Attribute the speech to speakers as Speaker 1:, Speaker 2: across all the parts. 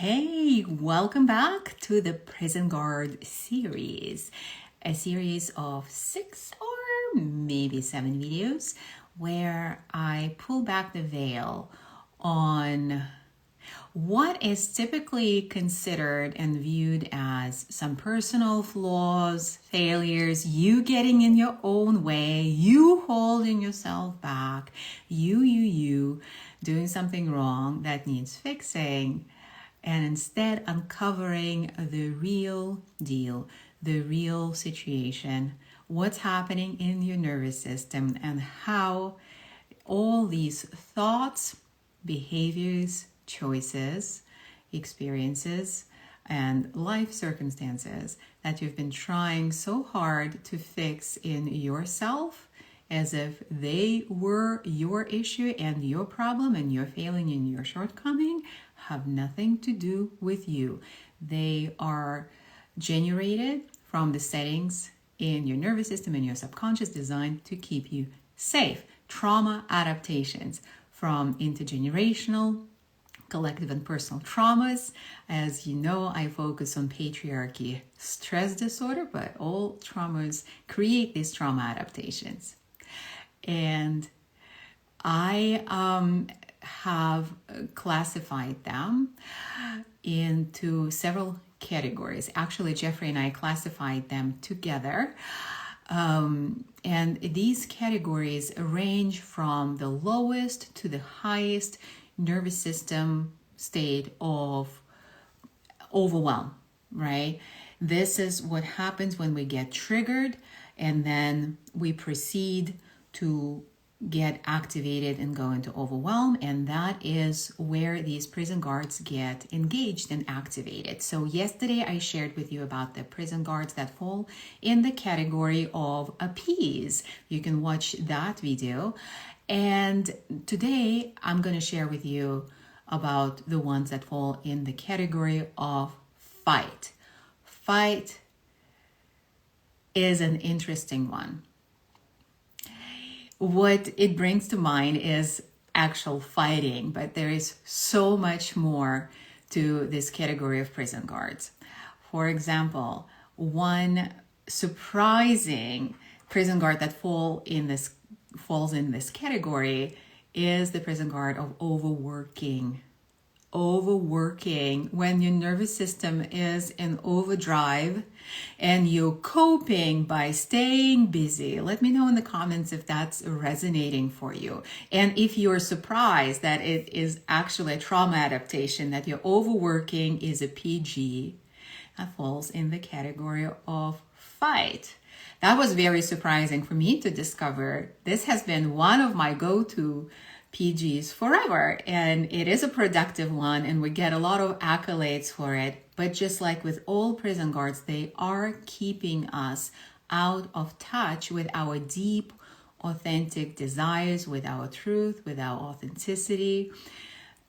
Speaker 1: Hey, welcome back to the Prison Guard series, a series of 6 or maybe 7 videos where I pull back the veil on what is typically considered and viewed as some personal flaws, failures, you getting in your own way, you holding yourself back, you doing something wrong that needs fixing, and instead uncovering the real deal, the real situation, what's happening in your nervous system, and how all these thoughts, behaviors, choices, experiences, and life circumstances that you've been trying so hard to fix in yourself as if they were your issue and your problem and your failing and your shortcoming have nothing to do with you. They are generated from the settings in your nervous system and your subconscious designed to keep you safe. Trauma adaptations from intergenerational, collective and personal traumas. As you know, I focus on patriarchy stress disorder, but all traumas create these trauma adaptations. And I have classified them into several categories. Actually, Jeffrey and I classified them together. And these categories range from the lowest to the highest nervous system state of overwhelm, right? This is what happens when we get triggered and then we proceed to get activated and go into overwhelm, and that is where these prison guards get engaged and activated. So yesterday I shared with you about the prison guards that fall in the category of appease. You can watch that video. And today I'm going to share with you about the ones that fall in the category of fight. Fight is an interesting one. What it brings to mind is actual fighting, but there is so much more to this category of prison guards. For example, one surprising prison guard that falls in this category is the prison guard of overworking. Overworking, when your nervous system is in overdrive and you're coping by staying busy. Let me know in the comments if that's resonating for you. And if you're surprised that it is actually a trauma adaptation, that your overworking is a PG, that falls in the category of fight. That was very surprising for me to discover. This has been one of my go-to PGs forever, and it is a productive one, and we get a lot of accolades for it. But just like with all prison guards, they are keeping us out of touch with our deep, authentic desires, with our truth, with our authenticity.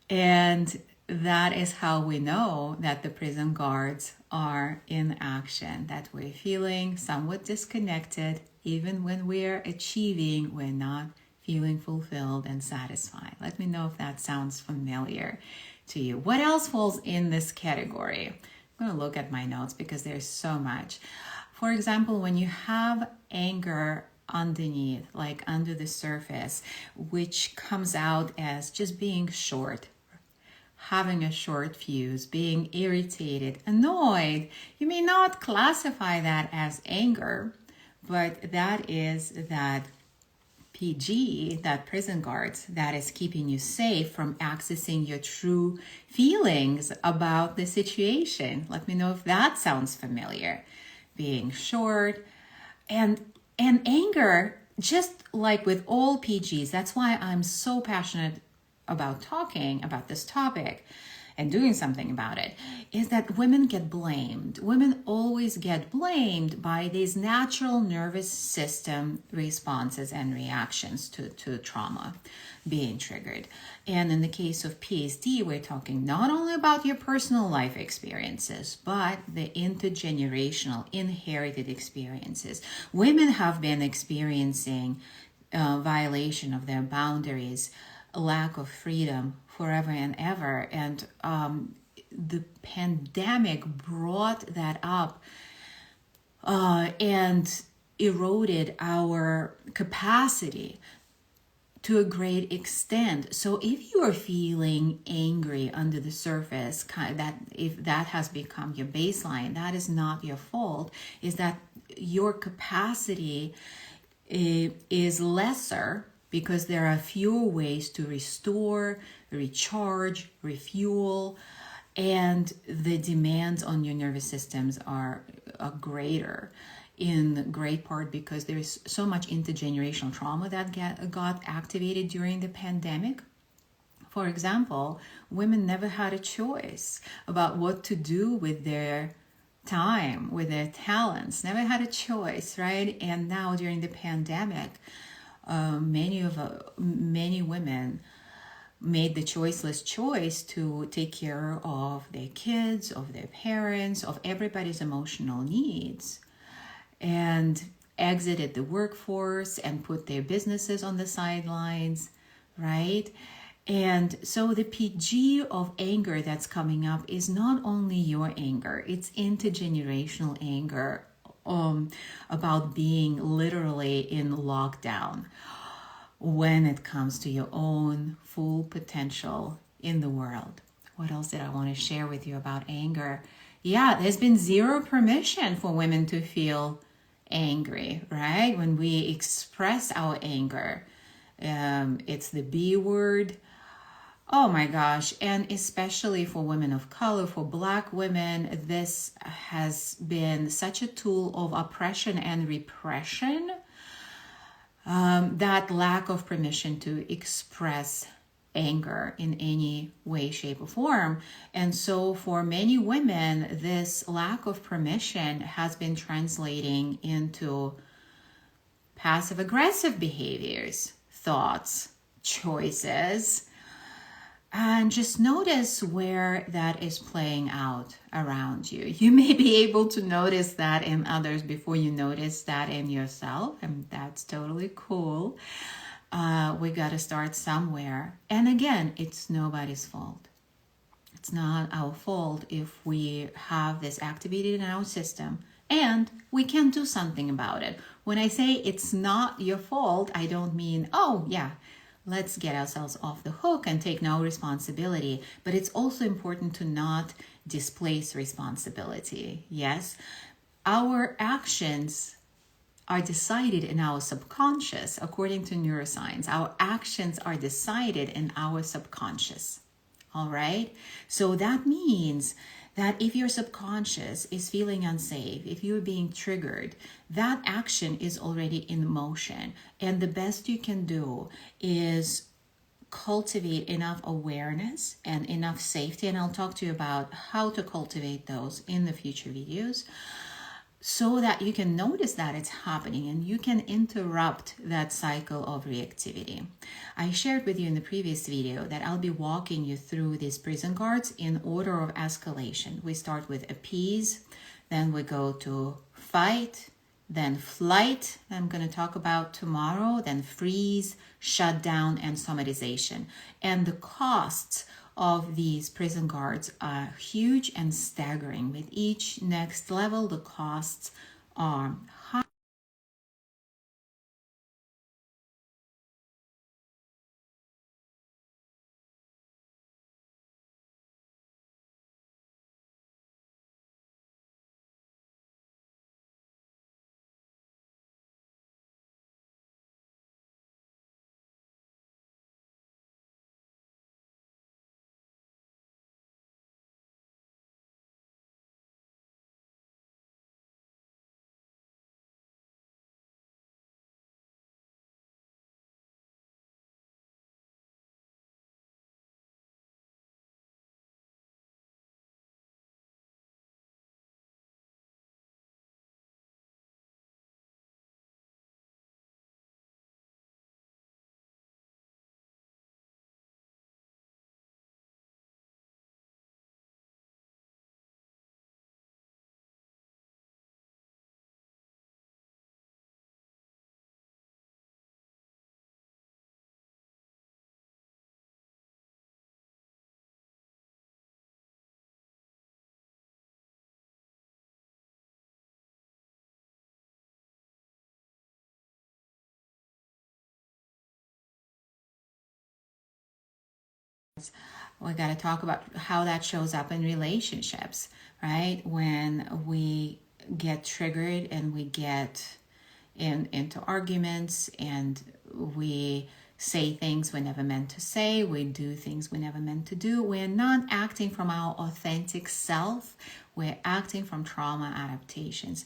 Speaker 1: And that is how we know that the prison guards are in action, that we're feeling somewhat disconnected. Even when we're achieving, we're not feeling fulfilled and satisfied. Let me know if that sounds familiar to you. What else falls in this category? I'm going to look at my notes because there's so much. For example, when you have anger underneath, like under the surface, which comes out as just being short, having a short fuse, being irritated, annoyed, you may not classify that as anger, but that is that PG, that prison guards, that is keeping you safe from accessing your true feelings about the situation. Let me know if that sounds familiar. Being short and anger, just like with all PGs, that's why I'm so passionate about talking about this topic and doing something about it, is that women get blamed. Women always get blamed by these natural nervous system responses and reactions to trauma being triggered. And in the case of PSD, we're talking not only about your personal life experiences, but the intergenerational, inherited experiences. Women have been experiencing violation of their boundaries, a lack of freedom forever and ever. And the pandemic brought that up and eroded our capacity to a great extent. So if you are feeling angry under the surface, that if that has become your baseline, that is not your fault. Is that your capacity is lesser because there are fewer ways to restore, recharge, refuel, and the demands on your nervous systems are greater, in great part because there is so much intergenerational trauma that got activated during the pandemic. For example, women never had a choice about what to do with their time, with their talents, never had a choice, right? And now during the pandemic, many women made the choiceless choice to take care of their kids, of their parents, of everybody's emotional needs, and exited the workforce and put their businesses on the sidelines, right? And so the PG of anger that's coming up is not only your anger, it's intergenerational anger about being literally in lockdown when it comes to your own full potential in the world. What else did I want to share with you about anger? Yeah, there's been zero permission for women to feel angry, right? When we express our anger, it's the B word. Oh my gosh. And especially for women of color, for Black women, this has been such a tool of oppression and repression. That lack of permission to express anger in any way, shape, or form. And so for many women, this lack of permission has been translating into passive aggressive behaviors, thoughts, choices. And just notice where that is playing out around you. You may be able to notice that in others before you notice that in yourself, and that's totally cool. We got to start somewhere. And again, it's nobody's fault. It's not our fault if we have this activated in our system and we can do something about it. When I say it's not your fault, I don't mean, oh yeah, let's get ourselves off the hook and take no responsibility. But it's also important to not displace responsibility. Yes, our actions are decided in our subconscious. According to neuroscience, our actions are decided in our subconscious. All right? So that means that if your subconscious is feeling unsafe, if you're being triggered, that action is already in motion. And the best you can do is cultivate enough awareness and enough safety. And I'll talk to you about how to cultivate those in the future videos, so that you can notice that it's happening and you can interrupt that cycle of reactivity. I shared with you in the previous video that I'll be walking you through these prison guards in order of escalation. We start with appease, then we go to fight, then flight, I'm going to talk about tomorrow, then freeze, shut down, and somatization. And the costs of these prison guards are huge and staggering. With each next level, the costs are high. We got to talk about how that shows up in relationships, right? When we get triggered and we get into arguments and we say things we never meant to say, we do things we never meant to do. We're not acting from our authentic self. We're acting from trauma adaptations.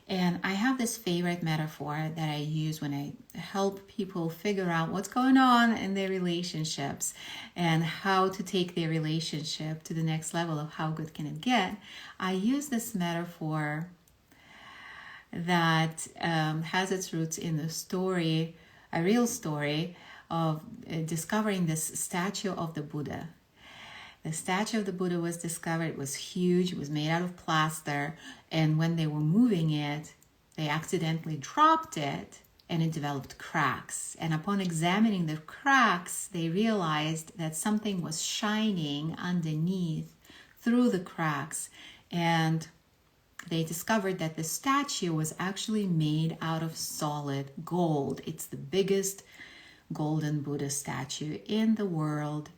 Speaker 1: And I have this favorite metaphor that I use when I help people figure out what's going on in their relationships and how to take their relationship to the next level of how good can it get. I use this metaphor that has its roots in the story, a real story of discovering this statue of the Buddha. The statue of the Buddha was discovered. It was huge. It was made out of plaster. And when they were moving it, they accidentally dropped it and it developed cracks. And upon examining the cracks, they realized that something was shining underneath through the cracks. And they discovered that the statue was actually made out of solid gold. It's the biggest golden Buddha statue in the world.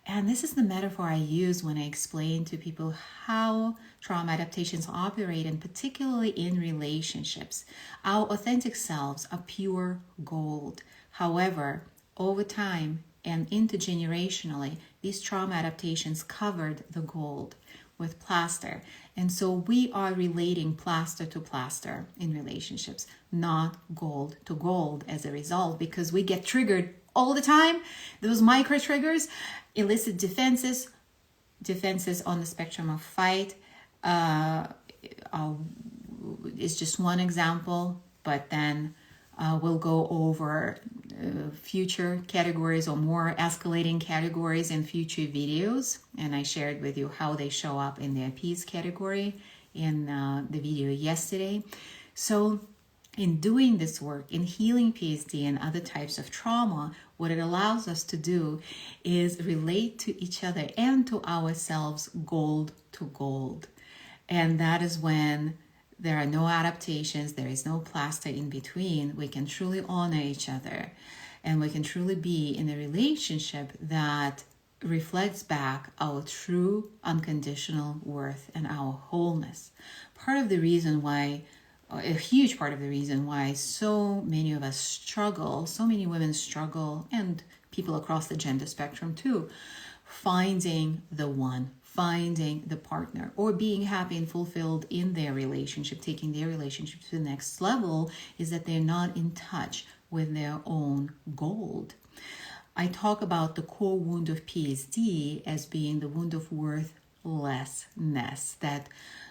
Speaker 1: And this is the metaphor I use when I explain to people how trauma adaptations operate, and particularly in relationships. Our authentic selves are pure gold. However, over time and intergenerationally, these trauma adaptations covered the gold with plaster. And so we are relating plaster to plaster in relationships, not gold to gold as a result, because we get triggered all the time. Those micro triggers elicit defenses on the spectrum of fight. Is just one example, but then we'll go over future categories or more escalating categories in future videos. And I shared with you how they show up in the appease category in the video yesterday. So in doing this work, in healing PSD and other types of trauma, what it allows us to do is relate to each other and to ourselves gold to gold. And that is when there are no adaptations, there is no plaster in between. We can truly honor each other, and we can truly be in a relationship that reflects back our true unconditional worth and our wholeness. Part of the reason why, a huge part of the reason why so many of us struggle, so many women struggle, and people across the gender spectrum too, finding the one, finding the partner, or being happy and fulfilled in their relationship, taking their relationship to the next level, is that they're not in touch with their own gold. I talk about the core wound of PSD as being the wound of worthlessness that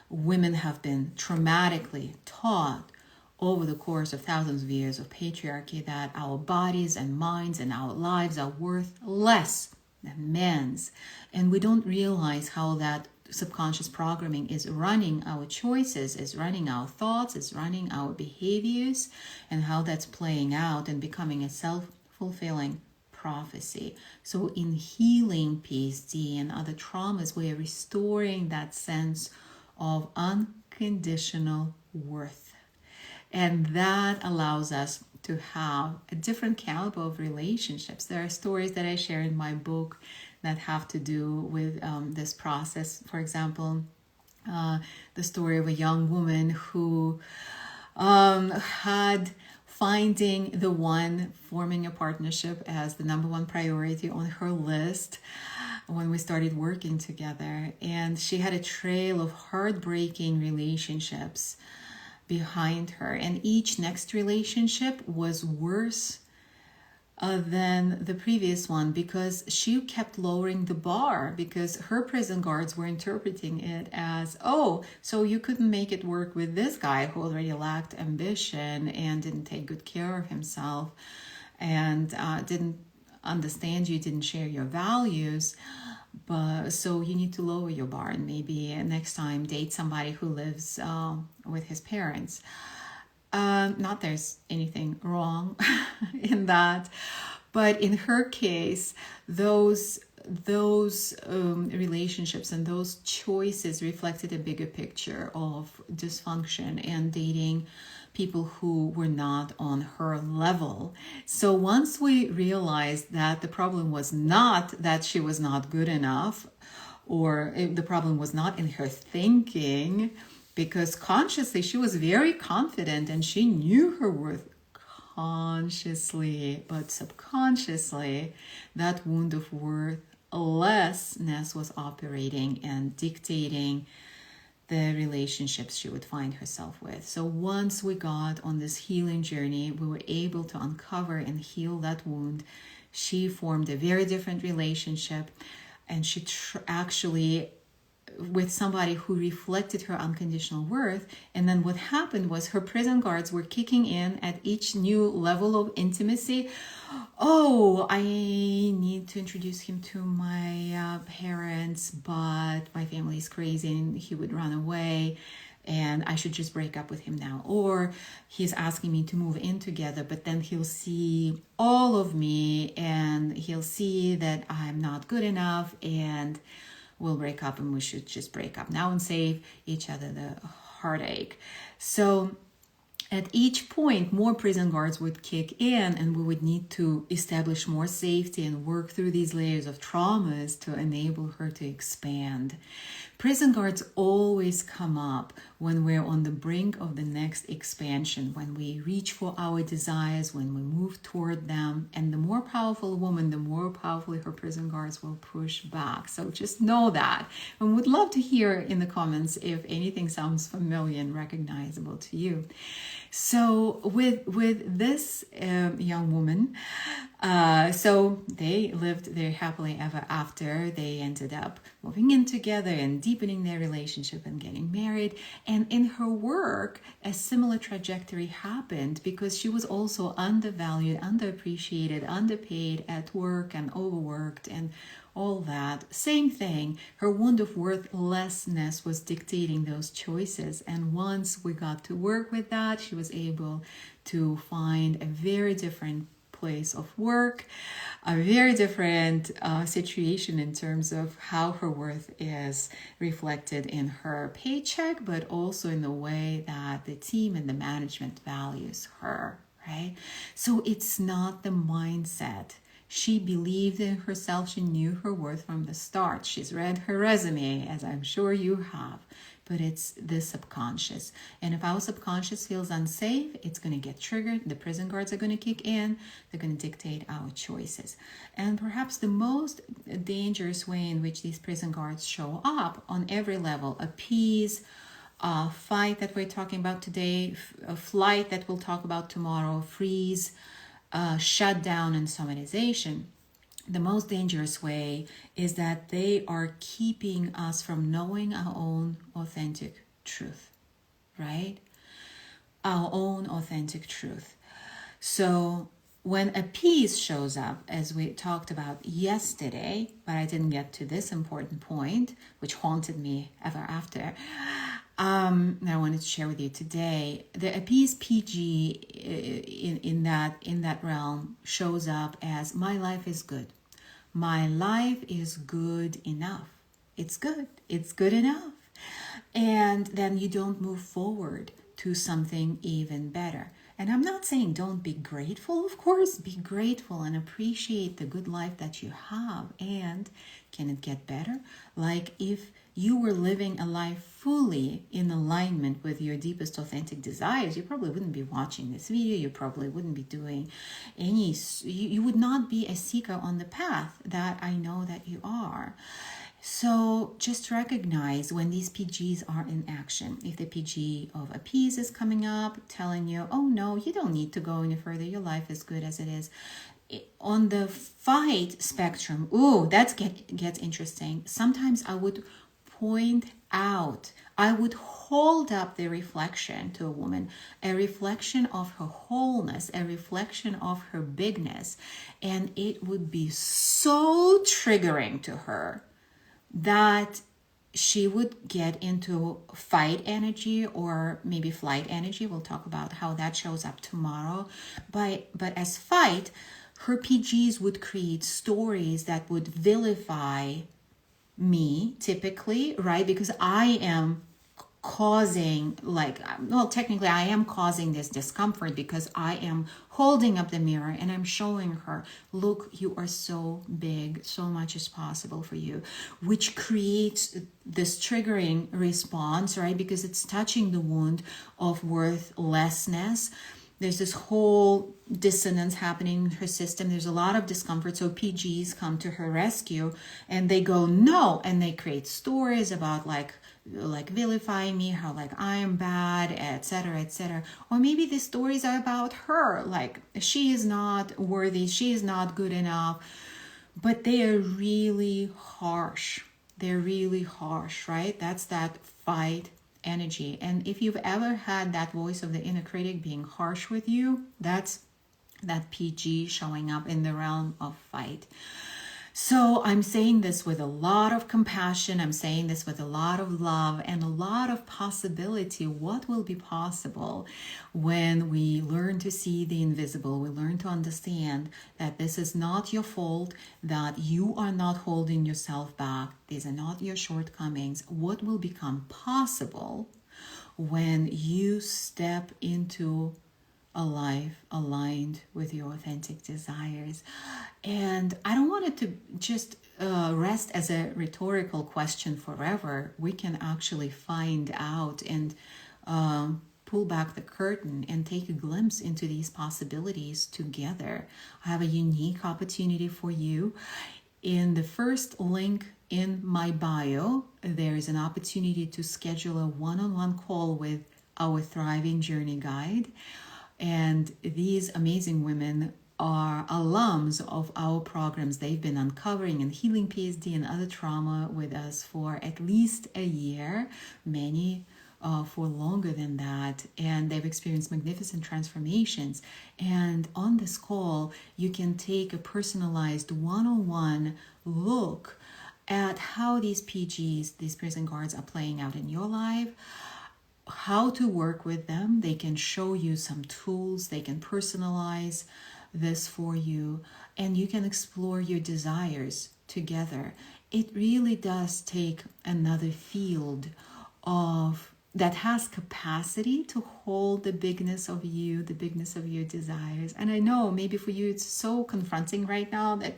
Speaker 1: women have been traumatically taught over the course of thousands of years of patriarchy, that our bodies and minds and our lives are worth less than men's. And we don't realize how that subconscious programming is running our choices, is running our thoughts, is running our behaviors, and how that's playing out and becoming a self-fulfilling prophecy. So in healing PSD and other traumas, we are restoring that sense of unconditional worth. And that allows us to have a different caliber of relationships. There are stories that I share in my book that have to do with this process. For example, the story of a young woman who had finding the one, forming a partnership as the number one priority on her list when we started working together. And she had a trail of heartbreaking relationships behind her, and each next relationship was worse than the previous one, because she kept lowering the bar, because her prison guards were interpreting it as, oh, so you couldn't make it work with this guy who already lacked ambition and didn't take good care of himself and didn't understand you, didn't share your values. But so you need to lower your bar and maybe next time date somebody who lives with his parents. Not there's anything wrong in that, but in her case, those those relationships and those choices reflected a bigger picture of dysfunction and dating people who were not on her level. So once we realized that the problem was not that she was not good enough, or the problem was not in her thinking, because consciously she was very confident and she knew her worth consciously, but subconsciously that wound of worthlessness was operating and dictating the relationships she would find herself with. So once we got on this healing journey, we were able to uncover and heal that wound. She formed a very different relationship, and she actually with somebody who reflected her unconditional worth. And then what happened was her prison guards were kicking in at each new level of intimacy. Oh, I need to introduce him to my parents, but my family is crazy and he would run away and I should just break up with him now. Or he's asking me to move in together, but then he'll see all of me and he'll see that I'm not good enough and we'll break up, and we should just break up now and save each other the heartache. So at each point, more prison guards would kick in, and we would need to establish more safety and work through these layers of traumas to enable her to expand. Prison guards always come up when we're on the brink of the next expansion, when we reach for our desires, when we move toward them. And the more powerful a woman, the more powerfully her prison guards will push back. So just know that. And would love to hear in the comments if anything sounds familiar and recognizable to you. So with this young woman, so they lived their happily ever after. They ended up moving in together and deepening their relationship and getting married. And in her work, a similar trajectory happened because she was also undervalued, underappreciated, underpaid at work and overworked and all that. Same thing. Her wound of worthlessness was dictating those choices. And once we got to work with that, she was able to find a very different place of work, a very different situation in terms of how her worth is reflected in her paycheck, but also in the way that the team and the management values her, right? So it's not the mindset. She believed in herself. She knew her worth from the start. She's read her resume, as I'm sure you have, but it's the subconscious. And if our subconscious feels unsafe, it's going to get triggered. The prison guards are going to kick in. They're going to dictate our choices. And perhaps the most dangerous way in which these prison guards show up on every level, appease, fight that we're talking about today, flight that we'll talk about tomorrow, freeze, shutdown, and somatization. The most dangerous way is that they are keeping us from knowing our own authentic truth, right? Our own authentic truth. So when appease shows up, as we talked about yesterday, but I didn't get to this important point, which haunted me ever after, that I wanted to share with you today. The appease PG in that realm shows up as my life is good. My life is good enough. It's good. It's good enough. And then you don't move forward to something even better. And I'm not saying don't be grateful, of course. Be grateful and appreciate the good life that you have. And can it get better? Like if you were living a life fully in alignment with your deepest authentic desires, you probably wouldn't be watching this video. You probably wouldn't be doing any, you would not be a seeker on the path that I know that you are. So just recognize when these PGs are in action. If the PG of appease is coming up, telling you, oh no, you don't need to go any further. Your life is good as it is. On the fight spectrum, that gets interesting. Sometimes I would point out, I would hold up the reflection to a woman, a reflection of her wholeness, a reflection of her bigness, and it would be so triggering to her that she would get into fight energy or maybe flight energy. We'll talk about how that shows up tomorrow. But as fight, her PGs would create stories that would vilify me typically, right? Because I am causing, like, well, technically I am causing this discomfort because I am holding up the mirror and I'm showing her, look, you are so big, so much is possible for you, which creates this triggering response, right? Because it's touching the wound of worthlessness. There's this whole dissonance happening in her system. There's a lot of discomfort. So PGs come to her rescue and they go, no. And they create stories about like vilifying me, how like I am bad, etc., etc. Or maybe the stories are about her, like she is not worthy, she is not good enough. But they are really harsh. They're really harsh, right? That's that fight energy. And if you've ever had that voice of the inner critic being harsh with you, that's that PG showing up in the realm of fight. So I'm saying this with a lot of compassion. I'm saying this with a lot of love and a lot of possibility. What will be possible when we learn to see the invisible? We learn to understand that this is not your fault, that you are not holding yourself back. These are not your shortcomings. What will become possible when you step into a life aligned with your authentic desires? And I don't want it to just rest as a rhetorical question forever. We can actually find out and pull back the curtain and take a glimpse into these possibilities together. I have a unique opportunity for you. In the first link in my bio, there is an opportunity to schedule a one-on-one call with our Thriving Journey Guide. And these amazing women are alums of our programs. They've been uncovering and healing PSD and other trauma with us for at least a year, many for longer than that. And they've experienced magnificent transformations. And on this call, you can take a personalized one-on-one look at how these PGs, these prison guards, are playing out in your life, how to work with them. They can show you some tools. They can personalize this for you, and you can explore your desires together. It really does take another field of that has capacity to hold the bigness of you, the bigness of your desires. And I know maybe for you it's so confronting right now that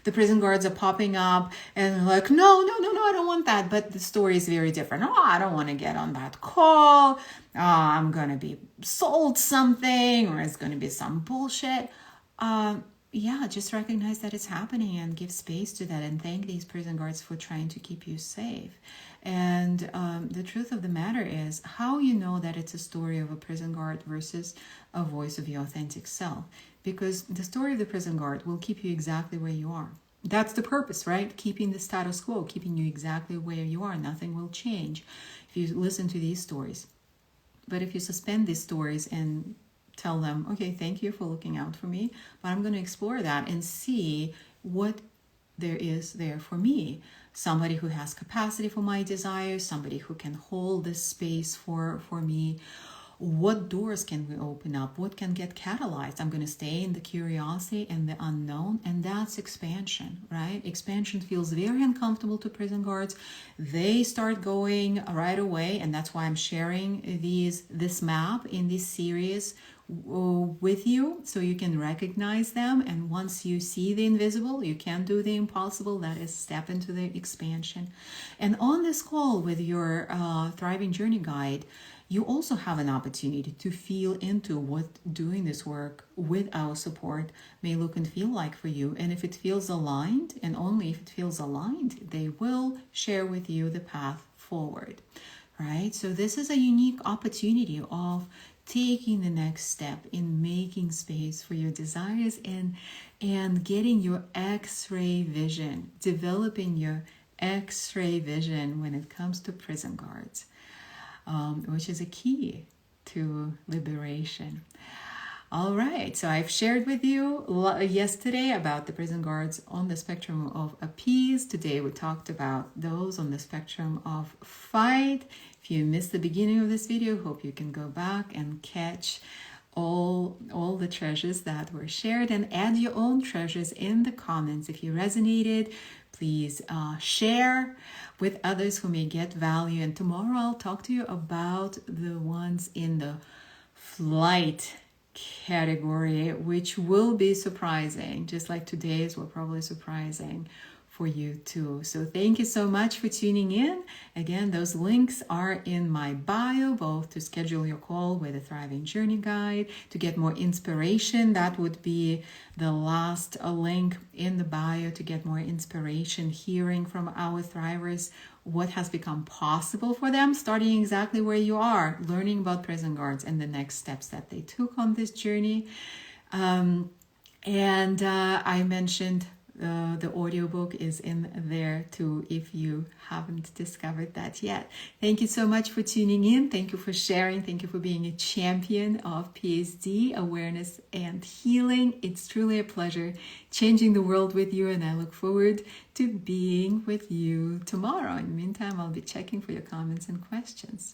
Speaker 1: the prison guards are popping up and like, no, I don't want that. But the story is very different. Oh, I don't want to get on that call. Oh, I'm going to be sold something, or it's going to be some bullshit. Yeah, just recognize that it's happening and give space to that, and thank these prison guards for trying to keep you safe. And the truth of the matter is, how you know that it's a story of a prison guard versus a voice of your authentic self? Because the story of the prison guard will keep you exactly where you are. That's the purpose, right? Keeping the status quo, keeping you exactly where you are. Nothing will change if you listen to these stories. But if you suspend these stories and tell them, okay, thank you for looking out for me, but I'm going to explore that and see what there is there for me. Somebody who has capacity for my desires, somebody who can hold this space for me. What doors can we open up? What can get catalyzed? I'm going to stay in the curiosity and the unknown, and that's expansion, right? Expansion feels very uncomfortable to prison guards. They start going right away, and that's why I'm sharing this map in this series with you, so you can recognize them. And once you see the invisible, you can do the impossible. That is step into the expansion. And on this call with your Thriving Journey Guide, you also have an opportunity to feel into what doing this work with our support may look and feel like for you. And if it feels aligned, and only if it feels aligned, they will share with you the path forward, right? So this is a unique opportunity of taking the next step in making space for your desires and getting your X-ray vision, developing your X-ray vision when it comes to prison guards, which is a key to liberation. All right, so I've shared with you yesterday about the prison guards on the spectrum of appease. Today we talked about those on the spectrum of fight. If you missed the beginning of this video, hope you can go back and catch all the treasures that were shared, and add your own treasures in the comments. If you resonated, please share with others who may get value. And tomorrow I'll talk to you about the ones in the flight category, which will be surprising, just like today's were probably surprising for you too. So thank you so much for tuning in. Again, those links are in my bio, both to schedule your call with a Thriving Journey Guide, to get more inspiration. That would be the last link in the bio, to get more inspiration, hearing from our thrivers what has become possible for them, starting exactly where you are, learning about prison guards and the next steps that they took on this journey. I mentioned the audiobook is in there too, if you haven't discovered that yet. Thank you so much for tuning in. Thank you for sharing. Thank you for being a champion of PSD, awareness and healing. It's truly a pleasure changing the world with you, and I look forward to being with you tomorrow. In the meantime, I'll be checking for your comments and questions.